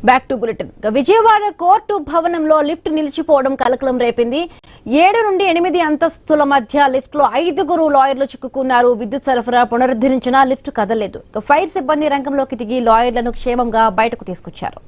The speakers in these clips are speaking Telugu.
Back to bulletin. Vijayawada court భవనంలో లిఫ్ట్ నిలిచిపోవడం కలకలం రేపింది. 7 నుండి 8 అంతస్తుల మధ్య లిఫ్ట్ లో 5 లాయర్లు చిక్కుకున్నారు. విద్యుత్ సరఫరా పునరుద్ధరించినా లిఫ్ట్ కదలలేదు. ఫైర్ సిబ్బంది రంగంలోకి దిగి లాయర్లను క్షేమంగా బయటకు తీసుకొచ్చారు.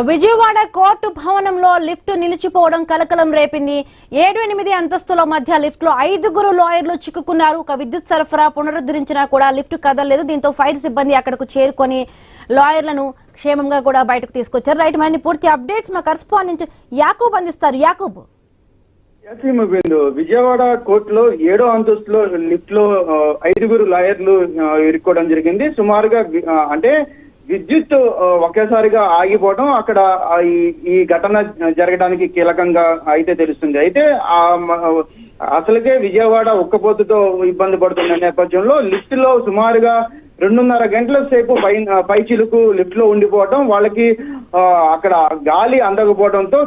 విజయవాడ కోర్టు భవనంలో లిఫ్ట్ నిలిచిపోవడం కలకలం రేపింది. 7-8 అంతస్తుల మధ్య లిఫ్ట్ లో 5 లాయర్లు చిక్కుకున్నారు. విద్యుత్ సరఫరా పునరుద్ధరించినా కూడా లిఫ్ట్ కదలలేదు. దీంతో ఫైర్ సిబ్బంది అక్కడకు చేరుకొని లాయర్లను క్షేమంగా కూడా బయటకు తీసుకొచ్చారు. రైట్, మరి పూర్తి అప్డేట్స్ మా కరెస్పాండెంట్ యాకూబ్ అందిస్తారు. యాకూబ్, విజయవాడ కోర్టులో 7వ అంతస్తులో లిఫ్ట్ లో 5 లాయర్లు ఇరుక్కోవడం జరిగింది. సుమారుగా అంటే విద్యుత్ ఒకేసారిగా ఆగిపోవడం అక్కడ ఈ ఘటన జరగడానికి కీలకంగా అయితే తెలుస్తుంది. అయితే అసలుకే విజయవాడ ఉక్కపోతుతో ఇబ్బంది పడుతున్న నేపథ్యంలో లిఫ్ట్ లో సుమారుగా 2.5 గంటల సేపు పై చిలుకు లిఫ్ట్ లో ఉండిపోవడం, వాళ్ళకి అక్కడ గాలి అందకపోవడంతో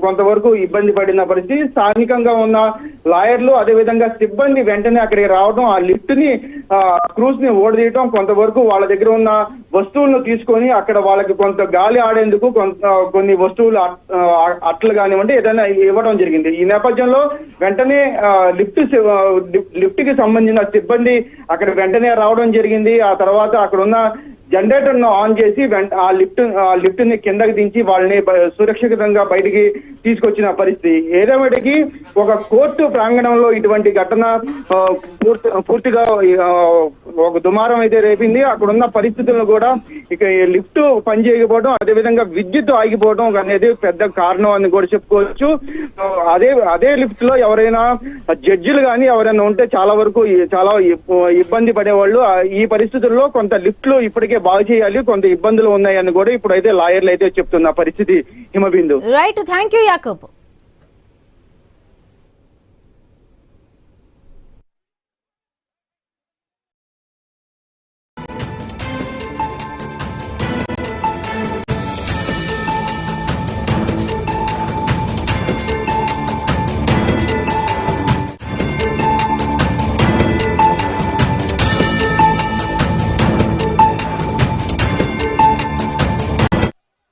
కొంతవరకు ఇబ్బంది పడిన పరిస్థితి. స్థానికంగా ఉన్న లాయర్లు అదేవిధంగా సిబ్బంది వెంటనే అక్కడికి రావడం, ఆ లిఫ్ట్ ని క్రూజ్ ని ఓడదీయటం, కొంతవరకు వాళ్ళ దగ్గర ఉన్న వస్తువులను తీసుకొని అక్కడ వాళ్ళకి కొంత గాలి ఆడేందుకు కొన్ని వస్తువులు అట్లు కానివ్వండి ఏదైనా ఇవ్వడం జరిగింది. ఈ నేపథ్యంలో వెంటనే లిఫ్ట్ కి సంబంధించిన సిబ్బంది అక్కడ వెంటనే రావడం జరిగింది. ఆ తర్వాత అక్కడ ఉన్న జనరేటర్ ను ఆన్ చేసి ఆ లిఫ్ట్ ని కిందకి దించి వాళ్ళని సురక్షితంగా బయటికి తీసుకొచ్చిన పరిస్థితి. ఏదేమైనా ఒక కోర్టు ప్రాంగణంలో ఇటువంటి ఘటన పూర్తిగా ఒక దుమారం అయితే రేపింది. అక్కడున్న పరిస్థితులను కూడా ఇక లిఫ్ట్ పనిచేయకపోవడం, అదేవిధంగా విద్యుత్ ఆగిపోవడం అనేది పెద్ద కారణం అని కూడా చెప్పుకోవచ్చు. అదే లిఫ్ట్ లో ఎవరైనా జడ్జిలు కానీ ఎవరైనా ఉంటే చాలా ఇబ్బంది పడేవాళ్ళు. ఈ పరిస్థితుల్లో కొంత లిఫ్ట్లు ఇప్పటికే బాగు చేయాలి, కొంత ఇబ్బందులు ఉన్నాయని కూడా ఇప్పుడైతే లాయర్లు అయితే చెప్తున్న పరిస్థితి. Himabindu. Right, thank you Yakub.